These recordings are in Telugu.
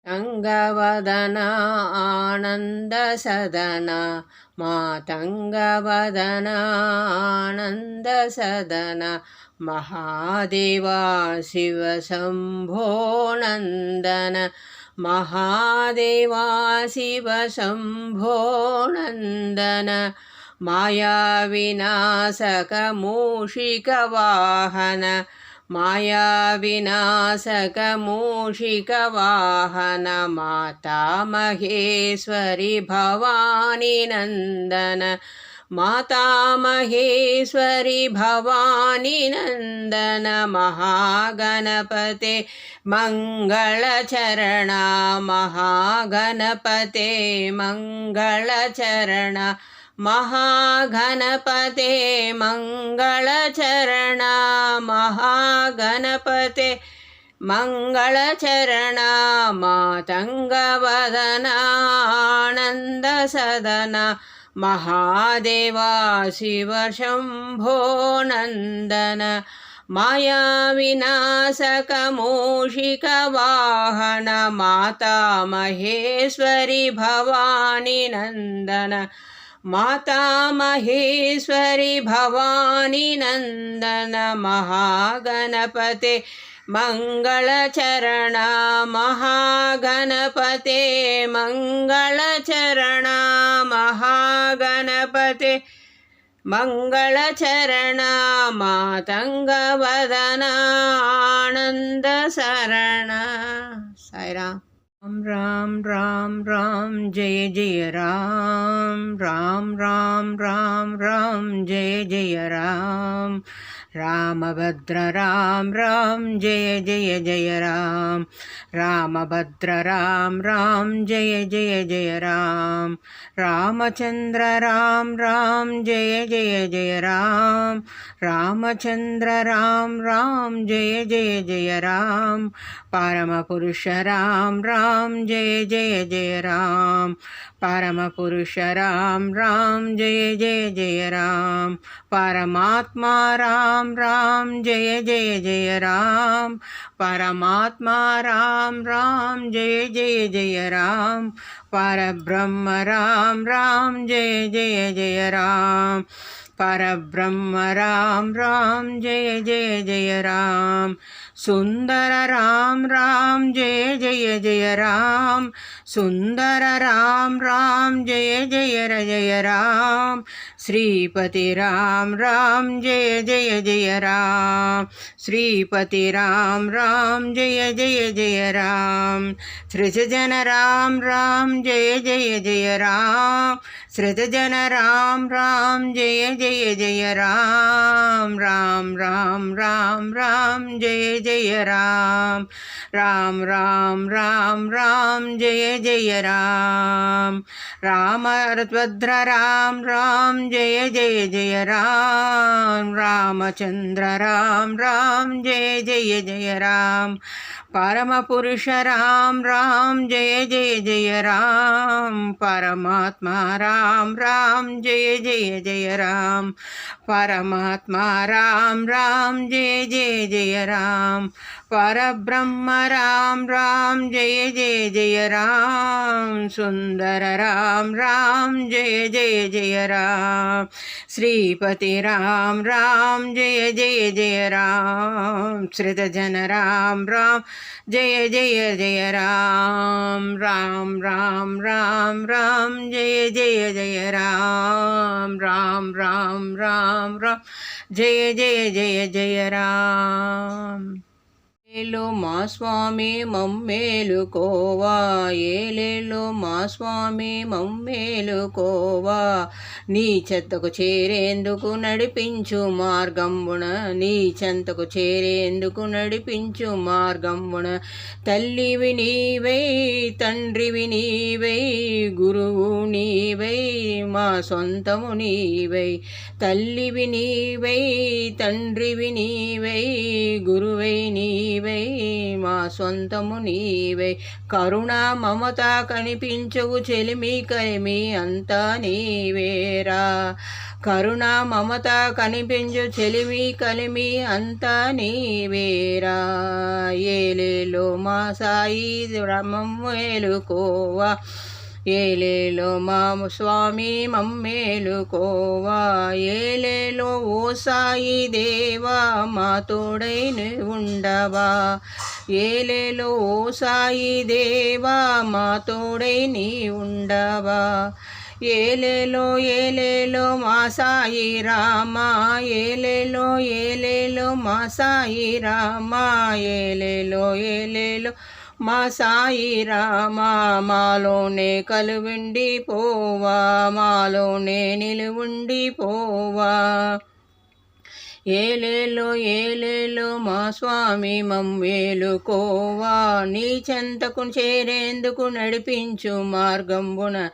మాతంగవదన ఆనందసదన మాతంగవదన ఆనందసదన మహాదేవా శివ శంభో నందన మహాదేవా శివ శంభో నందన మాయా వినాశక మూషిక వాహన మాయా వినాశక మూషిక వాహన మాతా మహేశ్వరి భవాని నందన మాతా మహేశ్వరి భవాని నందన మహాగణపతే మంగళచరణ మహాగణపతే మంగళచరణ మహాగణపతే మంగళచరణ మహాగణపతే మంగళచరణ మాతంగవదన ఆనందసదన మహాదేవా శివ శంభో నందన మాయా వినాశక మూషిక వాహన మాతా మహేశ్వరి భవాని నందన మాతా మహేశ్వరి భవాని నందన మహాగణపతే మంగళచరణ మహాగణపతే మంగళచరణ మహాగణపతే మంగళచరణ మాతంగవదన ఆనందశరణ. సాయిరామ్. రామ్ రామ్ రామ్ జయ జయ రామ్ రామ్ రామ్ రామ్ రామ్ జయ జయ రామ్ రామభద్ర రామ్ రామ్ జయ జయ జయ రామ్ రామభద్ర రామ్ రామ్ జయ జయ జయ రామ్ రామచంద్ర రామ్ రామ్ జయ జయ జయ రామ్ రామచంద్ర రామ్ రామ్ జయ జయ జయ రామ్ పరమపురుష రామ్ రామ్ జయ జయ జయ రామ్ పరమపురుష రామ్ రామ్ జయ జయ జయ రామ్ పరమాత్మా రామ్ రామ్ జయ జయ జయ రామ్ పరమాత్మా రామ్ రామ్ జయ జయ జయ రామ్ పరబ్రహ్మ రామ్ రామ్ జయ జయ జయ రామ్ పరబ్రహ్మ రామ్ రామ్ జయ జయ జయ రామ్ సుందర రామ్ రామ్ జయ జయ జయ రామ్ సుందర రామ్ రామ్ జయ జయ జయ రామ్ శ్రీపతి రామ్ రామ్ జయ జయ జయ రామ్ శ్రీపతి రామ్ రామ్ జయ జయ జయ రామ్ సృజన రామ్ రామ్ జయ జయ జయ రామ్ సృజన రామ్ రామ్ జయ జయ జయ రామ్ రామ్ రామ్ రామ్ రామ్ జయ జయ రామ్ రామ్ రామ్ రామ్ రామ్ జయ జయ రామ్ రామభద్ర రామ్ రామ్ జయ జయ జయ రామ్ రామచంద్ర రామ్ రామ్ జయ జయ జయ రామ్ పరమపురుష రామ్ రామ్ జయ జయ జయ రామ్ పరమాత్మా రామ్ రామ్ జయ జయ జయ రామ్ పరమాత్మా రామ్ రామ్ జయ జయ జయ రామ్ పరబ్రహ్మ రామ్ రామ్ జయ జయ జయ రామ్ సుందర రామ్ రామ్ జయ జయ జయ రామ్ శ్రీపతి రామ్ రామ్ జయ జయ జయ రామ్ శ్రుతజన రామ్ రామ్ జయ జయ జయ రామ్ రామ్ రామ్ రామ్ రామ్ జయ జయ జయ రామ్ రామ్ రామ్ రామ్ రామ్ జయ జయ జయ జయ రామ్. ఏలేలో మా స్వామి మమ్మేలుకోవా ఏలేలో మా స్వామి మమ్మేలుకోవా నీ చెత్తకు చేరేందుకు నడిపించు మార్గంబున నీ చెంతకు చేరేందుకు నడిపించు మార్గంబున తల్లివి నీవై తండ్రివి నీవై గురువు నీవై మా సొంతము నీవై తల్లివి నీవై తండ్రివి నీవై గురువై నీవై మా సొంతము నీవై కరుణ మమత కనిపించవు చెలిమి కలిమి అంతా నీవేరా కరుణ మమత కనిపించు చెలిమి కలిమి అంతా నీవేరా. ఏలేలో మా సాయి మమ్మేలుకోవా, ఏలేలో మా స్వామి మమ్మేలుకోవా. ఏలేలో ఓ సాయి దేవా మా తోడై ఉండవా. ఏలేలో ఓ సాయి దేవా మా తోడై నీ ఉండవా. ఏలేలో మా సాయి రామా, ఏలేలో మా సాయి రామా. ఏలేలో మా సాయి రామా. మాలోనే కలువుండి పోవా, మాలోనే నిలువుండి పోవా. ఏలేలో మా స్వామి మమ్మేలుకోవా. నీ చెంతకు చేరేందుకు నడిపించు మార్గంబున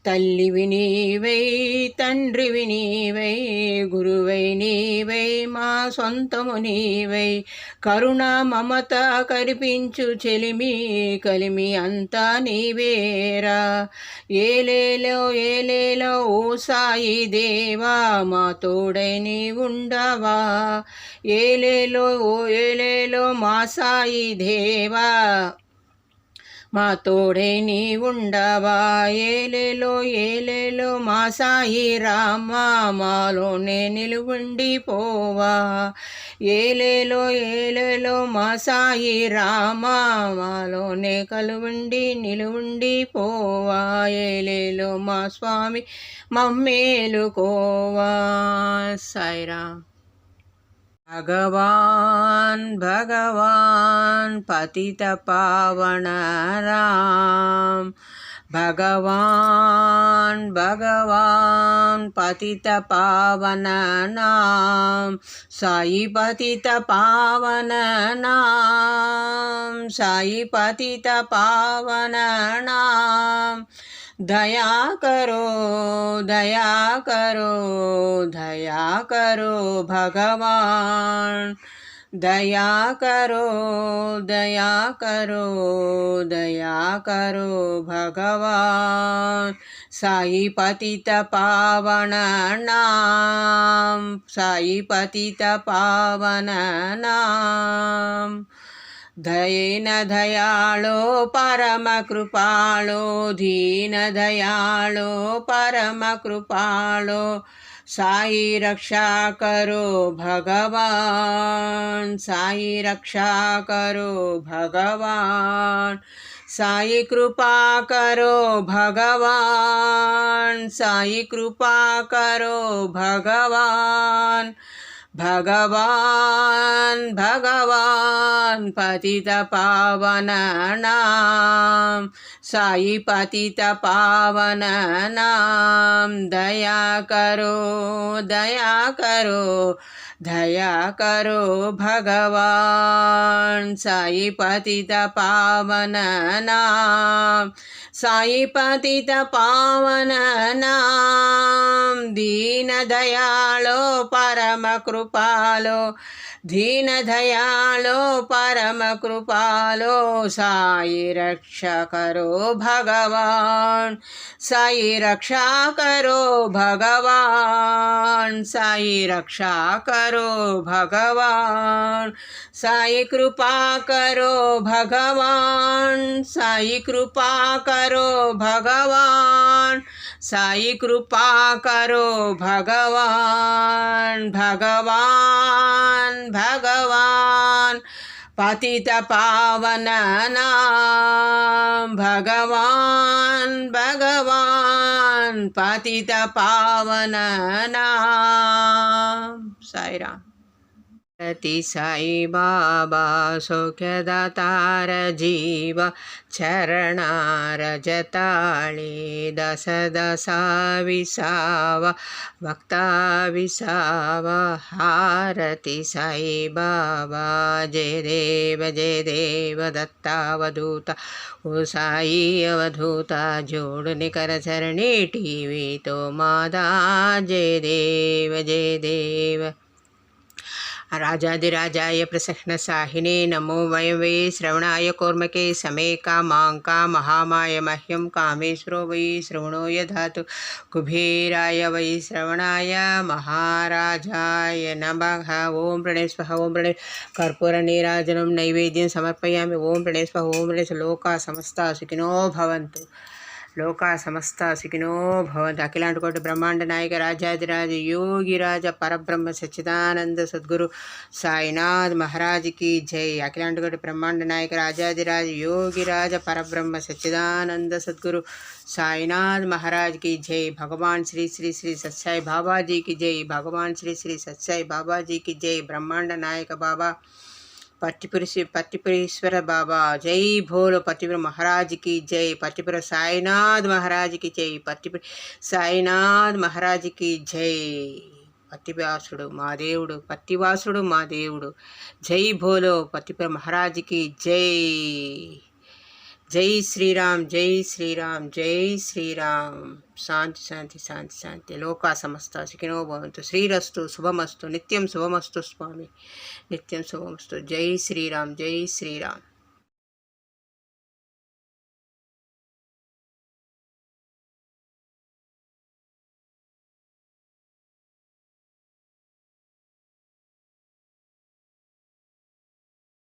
తల్లివి నీవై, తండ్రివి నీవై, గురువై నీవై, మా సొంతము నీవై. కరుణ మమత కరిపించు చెలిమి కలిమి అంతా నీవేరా. ఏలేలో ఓ సాయి దేవా మా తోడై నీ ఉండవా. ఏలేలో మా సాయి దేవా మా తోడై నీ ఉండవా. ఏలేలో మా సాయి రామా మాలోనే నిలువుండి పోవా. ఏలేలో మా సాయి రామా మాలోనే కలువుండి నిలువుండి పోవా. ఏలేలో మా స్వామి మమ్మేలుకోవా. సాయిరామ్. भगवान पतित पावन राम. भगवान पतित पावन नाम. साई पतित पावन नाम, साई पतित पावन नाम. दया करो भगवान. दया करो भगवान. साई पतित पावन नाम, साई पतित पावन नाम. दयेन दयालो परम कृपालो, दीन दयालो परम कृपालो. साई रक्षा करो भगवान, साई रक्षा करो भगवान. साई कृपा करो भगवान, साई कृपा करो भगवान. भगवान पतित पावन नाम, साई पतित पावन नाम. दया करो भगवान. साई पतित पावन नाम, साई पतित पावन नाम. दीन दयालो परम कृपालो, दीन दयालो परम कृपालो. साई रक्षा करो भगवान, साई रक्षा करो भगवान. साई रक्षा करो भगवान. साई कृपा करो भगवान, साई कृपा करो भगवान. साई कृपा करो भगवान. भगवान पतित पावन नाम. भगवान पतित पावन नाम. साईराम. साई बाबा सौख्यदातार जीव चरणार जताळे. दस दसा विसावा भक्ता विसावा. हारती साई बाबा. जय देव दत्तावधूता. ओ साई अवधूता जोड़ने कर चरणी टीवी तो मादा. जय देव రాజాదిరాజాయ ప్రసహ్నసాహినే నమో వయం వై శ్రవణాయ కూర్మకే సమే కామాంకా మహామాయ మహ్యం కామేశ్వరో వై శ్రవణో యధాతు కుబేరాయ వై శ్రవణాయ మహారాజాయ నమః. ఓం ప్రణయ స్వహ. ఓం ప్రణయ కర్పూర నీరాజనం నైవేద్యం సమర్పయామి. ఓం ప్రణయ స్వహ. ఓం ప్రణయ లోకా సమస్త సుఖినో భవంతు. లోకా సమస్త సుఖినో భవంతు. అఖిలాంటి కోటి బ్రహ్మాండ నాయక రాజాదిరాజ యోగిరాజ పరబ్రహ్మ సచ్చిదానంద సద్గురు సాయినాథ్ మహారాజ్కి జై. అఖిలాంటి కోటి బ్రహ్మాండ నాయక రాజాదిరాజ యోగిరాజ పరబ్రహ్మ సచ్చిదానంద సద్గురు సాయినాథ్ మహారాజ్కి జై. భగవాన్ శ్రీ శ్రీ శ్రీ సత్సాయి బాబాజీకి జై. భగవాన్ శ్రీ శ్రీ సత్సాయి బాబాజీకి జై. బ్రహ్మాండ నాయక బాబా పట్టిపురేశ్వర బాబా జై. భోలో పట్టిపుర మహారాజ్ కి జై. పట్టిపుర సాయినాథ్ మహారాజ్ కి జై. పట్టిపుర సాయినాథ్ మహారాజ్ కి జై. పట్టివాసుడు మా దేవుడు, పట్టివాసుడు మా దేవుడు. జై భోలో పట్టిపుర మహారాజ్ కి జై. జై శ్రీరామ్, జై శ్రీరామ్, జై శ్రీరామ్. శాంతి శాంతి శాంతి శాంతి. లోకా సమస్త సుఖినో భవంతు. శ్రీరస్తు శుభమస్తు. నిత్యం శుభమస్తు స్వామి, నిత్యం శుభమస్తు. జై శ్రీరామ్, జై శ్రీరామ్.